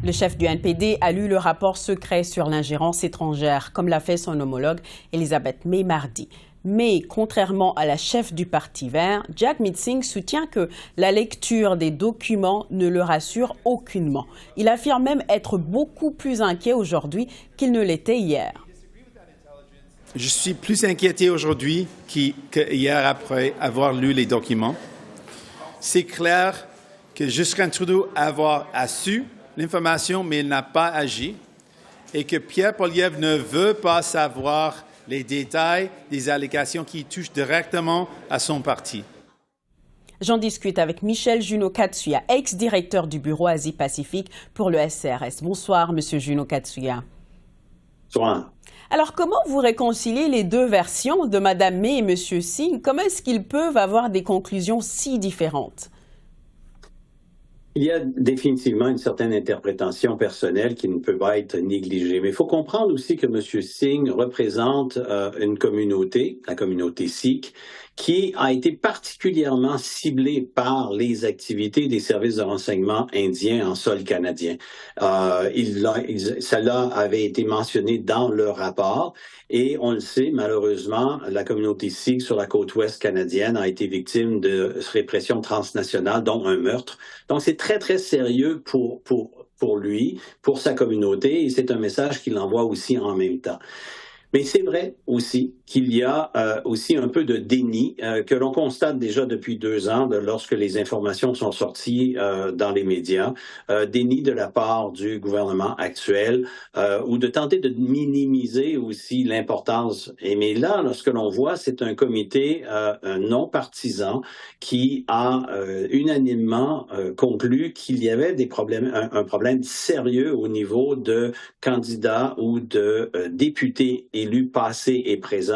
Le chef du NPD a lu le rapport secret sur l'ingérence étrangère, comme l'a fait son homologue Elisabeth May mardi. Mais, contrairement à la chef du Parti vert, Jagmeet Singh soutient que la lecture des documents ne le rassure aucunement. Il affirme même être beaucoup plus inquiet aujourd'hui qu'il ne l'était hier. Je suis plus inquiété aujourd'hui qu'hier après avoir lu les documents. C'est clair que Justin Trudeau a su l'information, mais il n'a pas agi, et que Pierre Poilievre ne veut pas savoir les détails des allégations qui touchent directement à son parti. J'en discute avec Michel Junot-Katsuya, ex-directeur du bureau Asie-Pacifique pour le SRS. Bonsoir, Monsieur Junot-Katsuya. Bonsoir. Alors, comment vous réconciliez les deux versions de Mme May et M. Singh? Comment est-ce qu'ils peuvent avoir des conclusions si différentes? Il y a définitivement une certaine interprétation personnelle qui ne peut pas être négligée. Mais il faut comprendre aussi que M. Singh représente une communauté, la communauté sikh, qui a été particulièrement ciblée par les activités des services de renseignement indiens en sol canadien. Cela avait été mentionné dans le rapport et on le sait, malheureusement, la communauté sikh sur la côte ouest canadienne a été victime de répression transnationale, dont un meurtre. Donc c'est très, très sérieux pour lui, pour sa communauté, et c'est un message qu'il envoie aussi en même temps. Mais c'est vrai aussi qu'il y a aussi un peu de déni que l'on constate déjà depuis 2 ans lorsque les informations sont sorties dans les médias, déni de la part du gouvernement actuel ou de tenter de minimiser aussi l'importance. Mais là, lorsque l'on voit, c'est un comité non partisan qui a unanimement conclu qu'il y avait des problèmes, un problème sérieux au niveau de candidats ou de députés élus passés et présents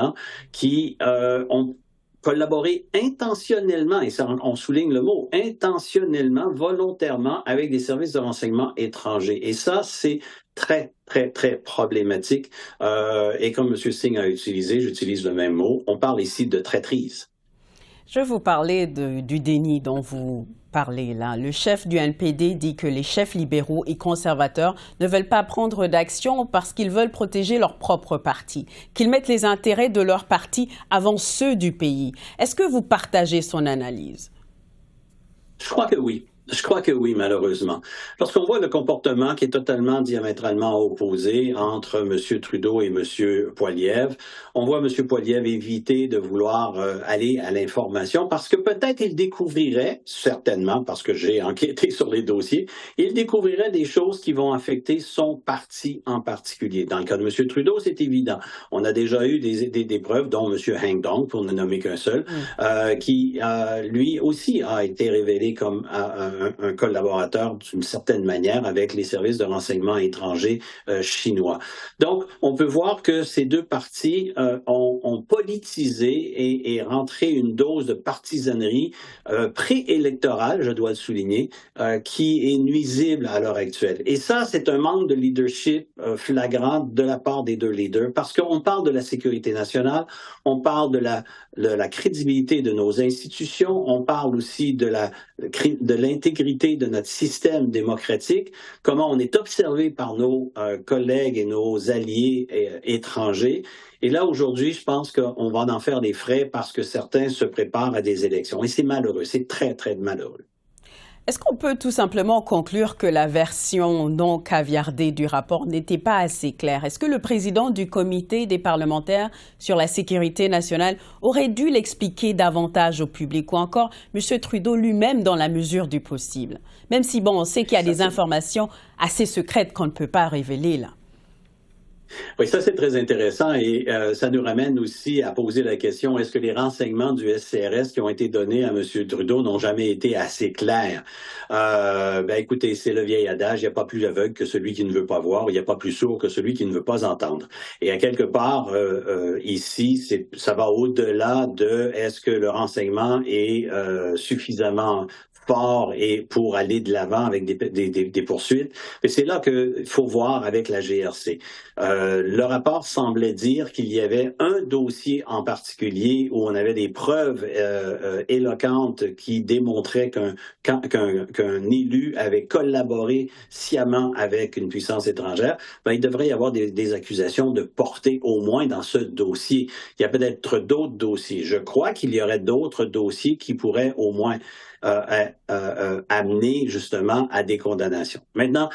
qui ont collaboré intentionnellement, et ça, on souligne le mot, intentionnellement, volontairement avec des services de renseignement étrangers. Et ça, c'est très, très, très problématique. Et comme M. Singh a utilisé, j'utilise le même mot, on parle ici de traîtrise. Je vais vous parler du déni dont vous parlez là. Le chef du NPD dit que les chefs libéraux et conservateurs ne veulent pas prendre d'action parce qu'ils veulent protéger leur propre parti, qu'ils mettent les intérêts de leur parti avant ceux du pays. Est-ce que vous partagez son analyse? Je crois que oui. Je crois que oui, malheureusement. Lorsqu'on voit le comportement qui est totalement diamétralement opposé entre M. Trudeau et M. Poilievre, on voit M. Poilievre éviter de vouloir aller à l'information parce que peut-être il découvrirait, certainement parce que j'ai enquêté sur les dossiers, il découvrirait des choses qui vont affecter son parti en particulier. Dans le cas de M. Trudeau, c'est évident. On a déjà eu des preuves, dont M. Hang Dong, pour ne nommer qu'un seul, qui lui aussi a été révélé comme un collaborateur d'une certaine manière avec les services de renseignement étrangers chinois. Donc, on peut voir que ces deux partis ont politisé et rentré une dose de partisanerie préélectorale, je dois le souligner, qui est nuisible à l'heure actuelle. Et ça, c'est un manque de leadership flagrant de la part des deux leaders, parce qu'on parle de la sécurité nationale, on parle de la crédibilité de nos institutions, on parle aussi de l'intégrité de notre système démocratique, comment on est observé par nos collègues et nos alliés étrangers. Et là, aujourd'hui, je pense qu'on va en faire des frais parce que certains se préparent à des élections. Et c'est malheureux, c'est très, très malheureux. Est-ce qu'on peut tout simplement conclure que la version non caviardée du rapport n'était pas assez claire? Est-ce que le président du comité des parlementaires sur la sécurité nationale aurait dû l'expliquer davantage au public ou encore M. Trudeau lui-même dans la mesure du possible? Même si, bon, on sait qu'il y a des informations assez secrètes qu'on ne peut pas révéler là. Oui, ça c'est très intéressant et ça nous ramène aussi à poser la question, est-ce que les renseignements du SCRS qui ont été donnés à M. Trudeau n'ont jamais été assez clairs? Écoutez, c'est le vieil adage, il n'y a pas plus aveugle que celui qui ne veut pas voir, il n'y a pas plus sourd que celui qui ne veut pas entendre. Et à quelque part, ici, ça va au-delà de est-ce que le renseignement est suffisamment fort et pour aller de l'avant avec des poursuites. Et c'est là qu'il faut voir avec la GRC. Le rapport semblait dire qu'il y avait un dossier en particulier où on avait des preuves éloquentes qui démontraient qu'un élu avait collaboré sciemment avec une puissance étrangère. Ben, il devrait y avoir des accusations de portée au moins dans ce dossier. Il y a peut-être d'autres dossiers. Je crois qu'il y aurait d'autres dossiers qui pourraient au moins amener justement à des condamnations. Maintenant,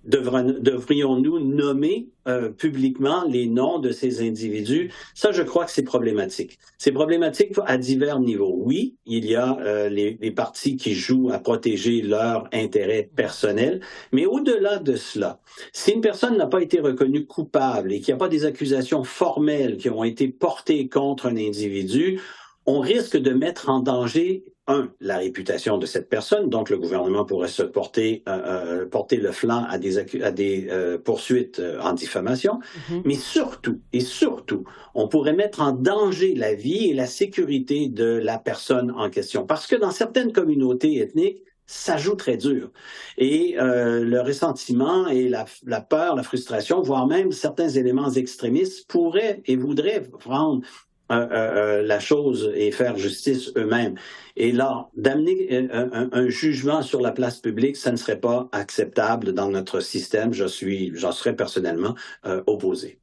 devrions-nous nommer publiquement les noms de ces individus? Ça, je crois que c'est problématique. C'est problématique à divers niveaux. Oui, il y a les partis qui jouent à protéger leurs intérêts personnels, mais au-delà de cela, si une personne n'a pas été reconnue coupable et qu'il n'y a pas des accusations formelles qui ont été portées contre un individu, on risque de mettre en danger la réputation de cette personne, donc le gouvernement pourrait se porter le flanc à des poursuites en diffamation, mais surtout, on pourrait mettre en danger la vie et la sécurité de la personne en question, parce que dans certaines communautés ethniques, ça joue très dur. Et le ressentiment et la peur, la frustration, voire même certains éléments extrémistes pourraient et voudraient prendre la chose et faire justice eux-mêmes. Et là, d'amener un jugement sur la place publique, ça ne serait pas acceptable dans notre système. J'en serais personnellement opposé.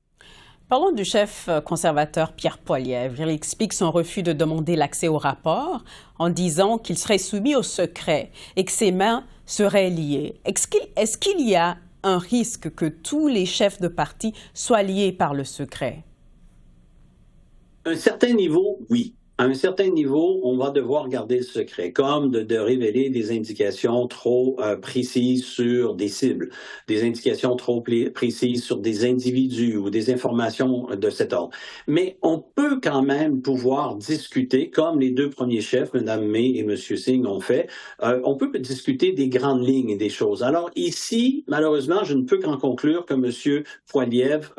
Parlons du chef conservateur Pierre Poilievre. Il explique son refus de demander l'accès au rapport en disant qu'il serait soumis au secret et que ses mains seraient liées. Est-ce qu'il y a un risque que tous les chefs de parti soient liés par le secret? À un certain niveau, oui. À un certain niveau, on va devoir garder le secret, comme de révéler des indications trop précises sur des cibles, des indications trop précises sur des individus ou des informations de cet ordre. Mais on peut quand même pouvoir discuter, comme les deux premiers chefs, Mme May et M. Singh ont fait, on peut discuter des grandes lignes et des choses. Alors ici, malheureusement, je ne peux qu'en conclure que M. Poilievre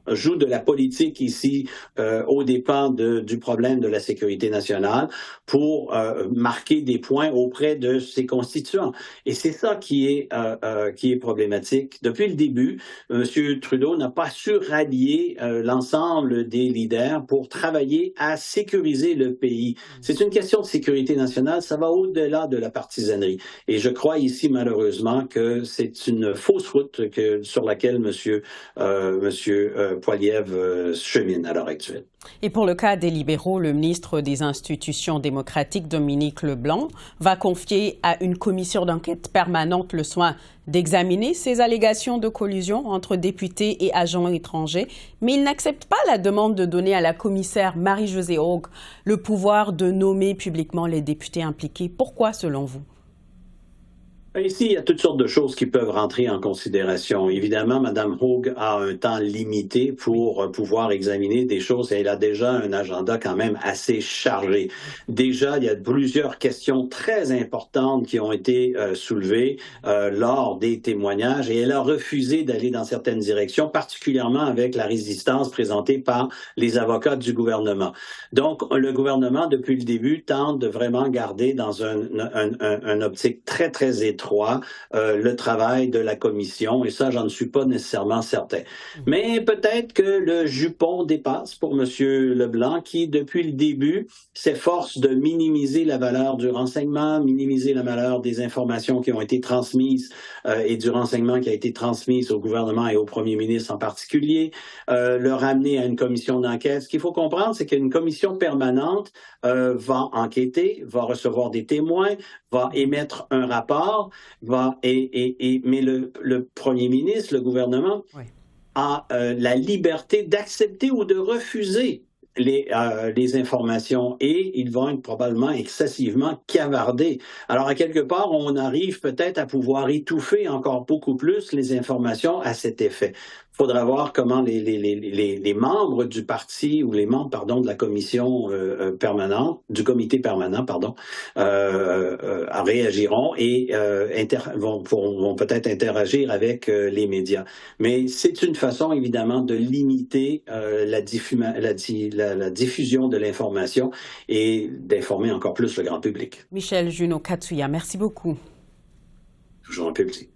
joue de la politique ici aux dépens du problème de la sécurité nationale pour marquer des points auprès de ses constituants. Et c'est ça qui est problématique. Depuis le début, M. Trudeau n'a pas su rallier l'ensemble des leaders pour travailler à sécuriser le pays. C'est une question de sécurité nationale, ça va au-delà de la partisanerie. Et je crois ici, malheureusement, que c'est une fausse route sur laquelle M. Poilievre chemine à l'heure actuelle. Et pour le cas des libéraux, le ministre des Institutions démocratiques, Dominique Leblanc, va confier à une commission d'enquête permanente le soin d'examiner ces allégations de collusion entre députés et agents étrangers, mais il n'accepte pas la demande de donner à la commissaire Marie-Josée Hogg le pouvoir de nommer publiquement les députés impliqués. Pourquoi, selon vous? Ici, il y a toutes sortes de choses qui peuvent rentrer en considération. Évidemment, Mme Hogg a un temps limité pour pouvoir examiner des choses et elle a déjà un agenda quand même assez chargé. Déjà, il y a plusieurs questions très importantes qui ont été soulevées lors des témoignages et elle a refusé d'aller dans certaines directions, particulièrement avec la résistance présentée par les avocats du gouvernement. Donc, le gouvernement, depuis le début, tente de vraiment garder dans un optique très, très étroite le travail de la commission, et ça, j'en suis pas nécessairement certain. Mais peut-être que le jupon dépasse pour M. Leblanc, qui, depuis le début, s'efforce de minimiser la valeur du renseignement, minimiser la valeur des informations qui ont été transmises et du renseignement qui a été transmis au gouvernement et au premier ministre en particulier, le ramener à une commission d'enquête. Ce qu'il faut comprendre, c'est qu'une commission permanente va enquêter, va recevoir des témoins, va émettre un rapport, mais le premier ministre, le gouvernement, a la liberté d'accepter ou de refuser les informations et ils vont être probablement excessivement cavardés. Alors, à quelque part, on arrive peut-être à pouvoir étouffer encore beaucoup plus les informations à cet effet. faudra voir comment les membres du parti ou les membres, pardon, de la commission permanente, du comité permanent, pardon, réagiront et vont peut-être interagir avec les médias. Mais c'est une façon, évidemment, de limiter la diffusion de l'information et d'informer encore plus le grand public. Michel Junot Katsuya, merci beaucoup. Toujours un peu petit.